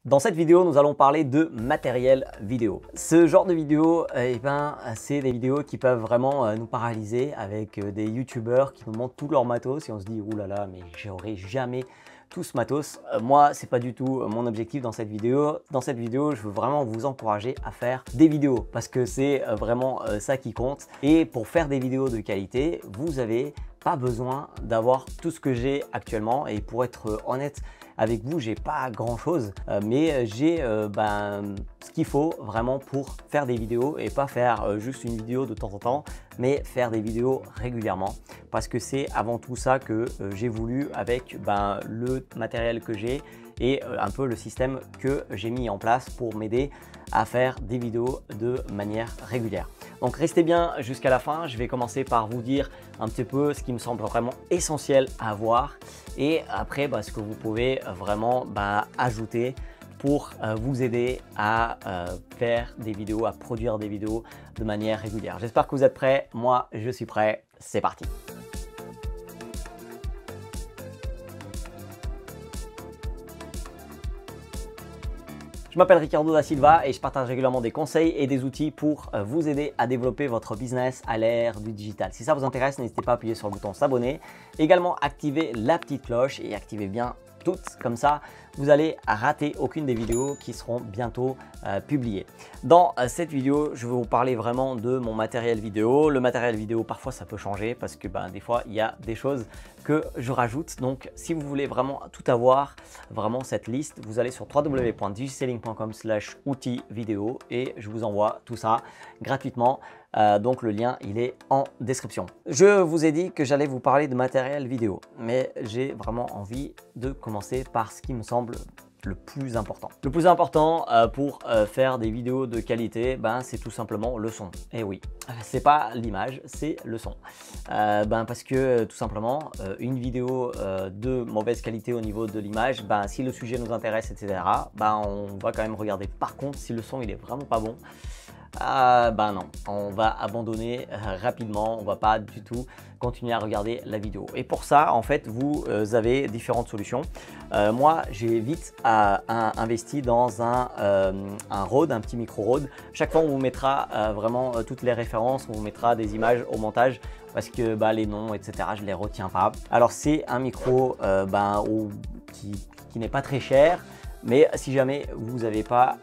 Dans cette vidéo, nous allons parler de matériel vidéo. Ce genre de vidéo, c'est des vidéos qui peuvent vraiment nous paralyser avec des youtubeurs qui nous montrent tout leur matos et on se dit « Ouh là là, mais j'aurai jamais tout ce matos ». Moi, c'est pas du tout mon objectif dans cette vidéo. Dans cette vidéo, je veux vraiment vous encourager à faire des vidéos parce que c'est vraiment ça qui compte. Et pour faire des vidéos de qualité, vous avez pas besoin d'avoir tout ce que j'ai actuellement. Et pour être honnête avec vous, j'ai pas grand chose, mais j'ai ce qu'il faut vraiment pour faire des vidéos et pas faire juste une vidéo de temps en temps, mais faire des vidéos régulièrement parce que c'est avant tout ça que j'ai voulu avec le matériel que j'ai et un peu le système que j'ai mis en place pour m'aider à faire des vidéos de manière régulière. Donc restez bien jusqu'à la fin, je vais commencer par vous dire un petit peu ce qui me semble vraiment essentiel à avoir et après ce que vous pouvez vraiment ajouter pour vous aider à faire des vidéos, à produire des vidéos de manière régulière. J'espère que vous êtes prêts, moi je suis prêt, c'est parti. Je m'appelle Ricardo da Silva et je partage régulièrement des conseils et des outils pour vous aider à développer votre business à l'ère du digital. Si ça vous intéresse, n'hésitez pas à appuyer sur le bouton s'abonner. Également, activez la petite cloche et activez bien toutes, comme ça vous allez rater aucune des vidéos qui seront bientôt publiées. Dans cette vidéo, je vais vous parler vraiment de mon matériel vidéo. Le matériel vidéo, parfois ça peut changer parce que des fois il y a des choses que je rajoute. Donc si vous voulez vraiment tout avoir, vraiment cette liste, vous allez sur www.digiselling.com/outils vidéo et je vous envoie tout ça gratuitement. Donc le lien il est en description. Je vous ai dit que j'allais vous parler de matériel vidéo, mais j'ai vraiment envie de commencer par ce qui me semble le plus important. Le plus important pour faire des vidéos de qualité, c'est tout simplement le son. Et oui, c'est pas l'image, c'est le son. Parce que tout simplement, une vidéo de mauvaise qualité au niveau de l'image, si le sujet nous intéresse, etc., on va quand même regarder. Par contre, si le son il est vraiment pas bon, non, on va abandonner rapidement, on va pas du tout continuer à regarder la vidéo. Et pour ça, en fait, vous avez différentes solutions. Moi, j'ai vite investi dans un Rode, un petit micro Rode. Chaque fois, on vous mettra vraiment toutes les références, on vous mettra des images au montage parce que les noms, etc., je les retiens pas. Alors, c'est un micro qui n'est pas très cher. Mais si jamais vous n'avez pas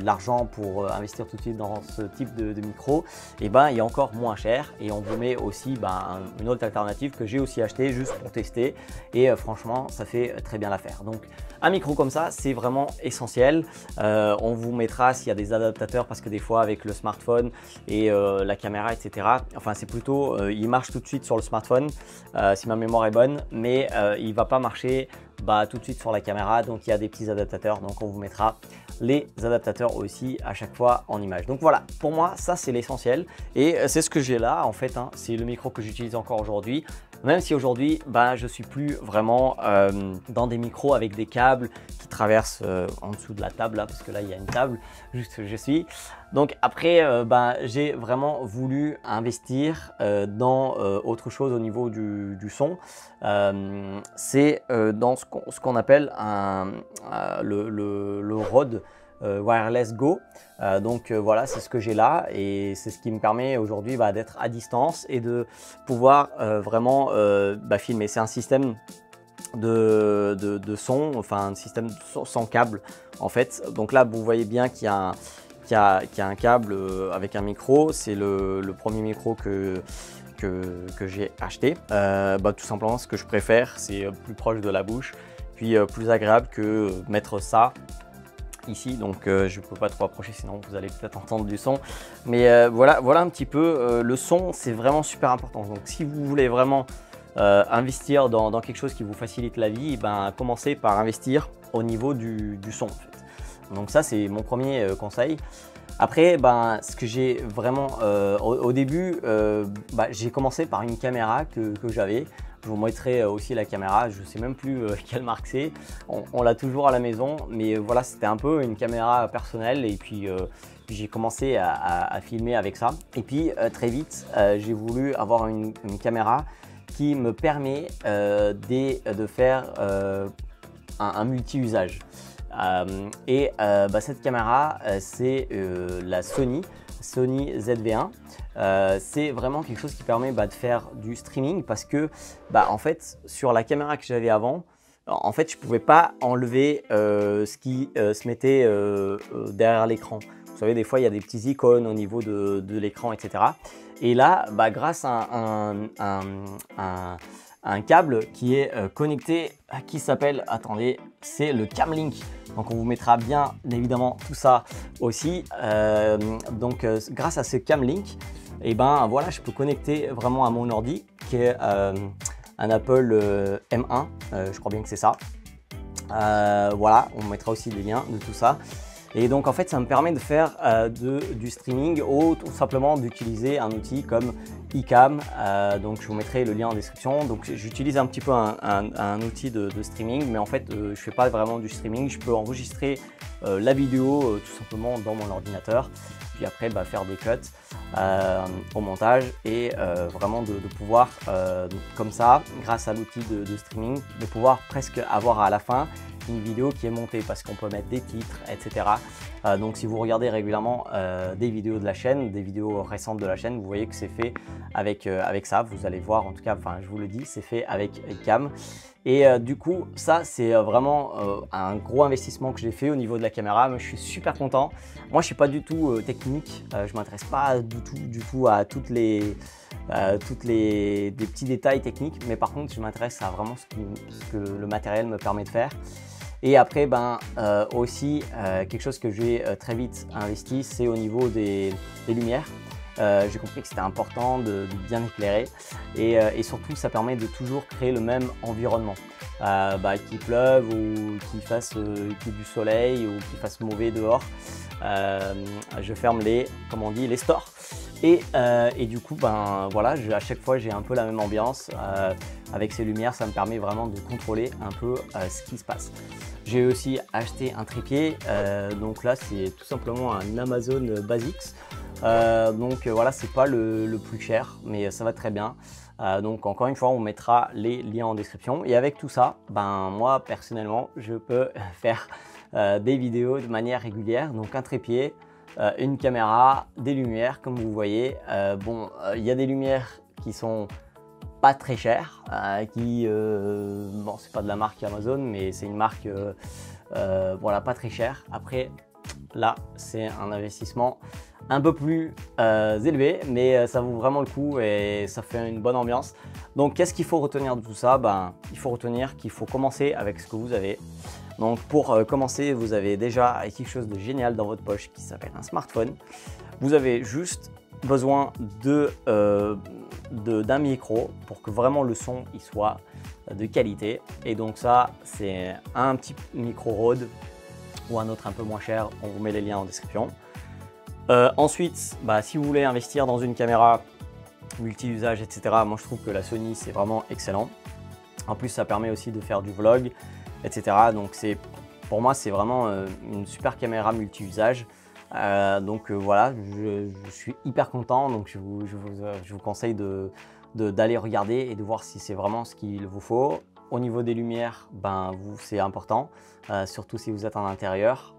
l'argent pour investir tout de suite dans ce type de micro, il est encore moins cher et on vous met aussi une autre alternative que j'ai aussi acheté juste pour tester et franchement ça fait très bien l'affaire. Donc un micro comme ça c'est vraiment essentiel. On vous mettra s'il y a des adaptateurs parce que des fois avec le smartphone et la caméra etc. Enfin c'est plutôt il marche tout de suite sur le smartphone si ma mémoire est bonne, mais il ne va pas marcher tout de suite sur la caméra, donc il y a des petits adaptateurs, donc on vous mettra les adaptateurs aussi à chaque fois en image. Donc voilà, pour moi ça c'est l'essentiel et c'est ce que j'ai là en fait, c'est le micro que j'utilise encore aujourd'hui, même si aujourd'hui je suis plus vraiment dans des micros avec des câbles qui traversent en dessous de la table là, parce que là il y a une table juste où je suis. Donc après j'ai vraiment voulu investir dans autre chose au niveau du son. C'est dans ce qu'on appelle le Rode Wireless Go. Voilà, c'est ce que j'ai là et c'est ce qui me permet aujourd'hui d'être à distance et de pouvoir vraiment filmer. C'est un système de son, enfin un système sans câble en fait. Donc là vous voyez bien qu'il y a un câble avec un micro. C'est le premier micro que j'ai acheté. Tout simplement ce que je préfère c'est plus proche de la bouche puis plus agréable que mettre ça ici, donc je ne peux pas trop approcher sinon vous allez peut-être entendre du son, mais voilà un petit peu le son, c'est vraiment super important. Donc si vous voulez vraiment investir dans quelque chose qui vous facilite la vie, commencez par investir au niveau du son en fait. Donc ça c'est mon premier conseil. Après, ce que j'ai vraiment au début, j'ai commencé par une caméra que j'avais. Je vous montrerai aussi la caméra, je ne sais même plus quelle marque c'est. On l'a toujours à la maison, mais voilà, c'était un peu une caméra personnelle et puis j'ai commencé à filmer avec ça. Et puis très vite, j'ai voulu avoir une caméra qui me permet de faire un multi-usage. Cette caméra, c'est la Sony ZV-1. C'est vraiment quelque chose qui permet de faire du streaming parce que en fait, sur la caméra que j'avais avant, en fait, je ne pouvais pas enlever ce qui se mettait derrière l'écran. Vous savez, des fois, il y a des petits icônes au niveau de l'écran, etc. Et là, grâce à un câble qui est connecté, qui s'appelle, attendez, c'est le Camlink. Donc, on vous mettra bien évidemment tout ça aussi. Grâce à ce Camlink, voilà, je peux connecter vraiment à mon ordi qui est un Apple M1, je crois bien que c'est ça. Voilà, on mettra aussi des liens de tout ça. Et donc en fait, ça me permet de faire du streaming ou tout simplement d'utiliser un outil comme iCam. Donc je vous mettrai le lien en description. Donc j'utilise un petit peu un outil de streaming, mais en fait, je ne fais pas vraiment du streaming. Je peux enregistrer la vidéo tout simplement dans mon ordinateur. Puis après, faire des cuts au montage et vraiment de pouvoir, comme ça, grâce à l'outil de streaming, de pouvoir presque avoir à la fin une vidéo qui est montée parce qu'on peut mettre des titres, etc. Donc si vous regardez régulièrement des vidéos de la chaîne, des vidéos récentes de la chaîne, vous voyez que c'est fait avec ça. Vous allez voir, en tout cas, je vous le dis, c'est fait avec iCam. Et du coup, ça, c'est vraiment un gros investissement que j'ai fait au niveau de la caméra. Mais je suis super content. Moi, je ne suis pas du tout technique. Je ne m'intéresse pas du tout à des petits détails techniques. Mais par contre, je m'intéresse à vraiment ce que le matériel me permet de faire. Et après, aussi, quelque chose que j'ai très vite investi, c'est au niveau des lumières. J'ai compris que c'était important de bien éclairer et surtout ça permet de toujours créer le même environnement. Qu'il pleuve ou qu'il fasse du soleil ou qu'il fasse mauvais dehors, je ferme les stores et du coup voilà, à chaque fois j'ai un peu la même ambiance. Avec ces lumières, ça me permet vraiment de contrôler un peu ce qui se passe. J'ai aussi acheté un trépied, donc là c'est tout simplement un Amazon Basics. Voilà, c'est pas le plus cher, mais ça va très bien. Donc encore une fois, on mettra les liens en description. Et avec tout ça, moi personnellement, je peux faire des vidéos de manière régulière. Donc un trépied, une caméra, des lumières, comme vous voyez. Il y a des lumières qui sont pas très chères, c'est pas de la marque Amazon, mais c'est une marque voilà, pas très chère. Après, là, c'est un investissement un peu plus élevé, mais ça vaut vraiment le coup et ça fait une bonne ambiance. Donc, qu'est-ce qu'il faut retenir de tout ça? Il faut retenir qu'il faut commencer avec ce que vous avez. Donc, pour commencer, vous avez déjà quelque chose de génial dans votre poche qui s'appelle un smartphone. Vous avez juste besoin d'un micro pour que vraiment le son il soit de qualité. Et donc ça, c'est un petit micro Rode ou un autre un peu moins cher. On vous met les liens en description. Ensuite, si vous voulez investir dans une caméra multi-usage, etc., moi je trouve que la Sony c'est vraiment excellent. En plus, ça permet aussi de faire du vlog, etc. Donc pour moi, c'est vraiment une super caméra multi-usage. Voilà, je suis hyper content. Donc je vous conseille d'aller regarder et de voir si c'est vraiment ce qu'il vous faut. Au niveau des lumières, c'est important, surtout si vous êtes en intérieur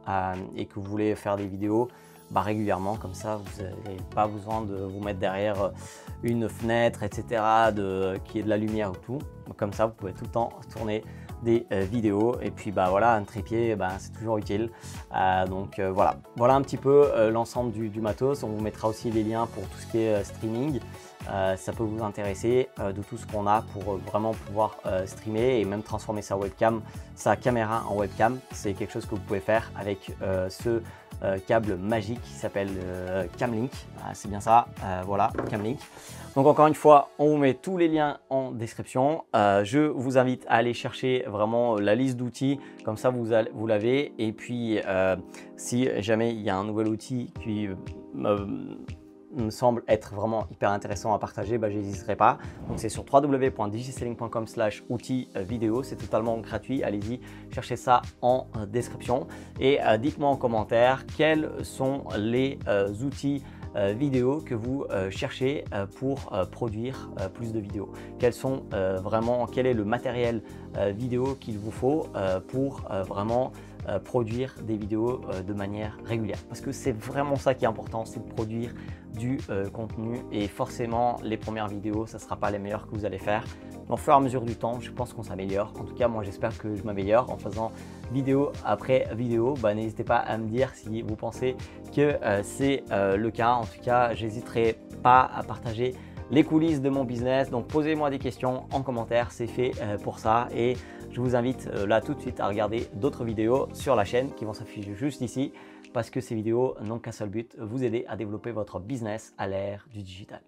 et que vous voulez faire des vidéos régulièrement, comme ça vous n'avez pas besoin de vous mettre derrière une fenêtre, etc., qui est de la lumière ou tout. Comme ça, vous pouvez tout le temps tourner des vidéos. Et puis voilà, un trépied, c'est toujours utile. Voilà un petit peu l'ensemble du matos. On vous mettra aussi les liens pour tout ce qui est streaming. Ça peut vous intéresser de tout ce qu'on a pour vraiment pouvoir streamer et même transformer sa caméra en webcam. C'est quelque chose que vous pouvez faire avec ce câble magique qui s'appelle Camlink. C'est bien ça, voilà, Camlink. Donc encore une fois, on vous met tous les liens en description. Je vous invite à aller chercher vraiment la liste d'outils, comme ça vous l'avez. Et puis si jamais il y a un nouvel outil qui me semble être vraiment hyper intéressant à partager, je n'hésiterai pas. Donc c'est sur www.digiselling.com/outils vidéo, c'est totalement gratuit, allez-y, cherchez ça en description et dites-moi en commentaire quels sont les outils vidéos que vous cherchez pour produire plus de vidéos. Quel est le matériel vidéo qu'il vous faut pour vraiment produire des vidéos de manière régulière. Parce que c'est vraiment ça qui est important, c'est de produire du contenu, et forcément les premières vidéos, ça ne sera pas les meilleures que vous allez faire. Mais au fur et à mesure du temps, je pense qu'on s'améliore. En tout cas, moi j'espère que je m'améliore en faisant vidéo après vidéo. N'hésitez pas à me dire si vous pensez que c'est le cas. En tout cas, j'hésiterai pas à partager les coulisses de mon business. Donc posez-moi des questions en commentaire, c'est fait pour ça. Et je vous invite là tout de suite à regarder d'autres vidéos sur la chaîne qui vont s'afficher juste ici, parce que ces vidéos n'ont qu'un seul but, vous aider à développer votre business à l'ère du digital.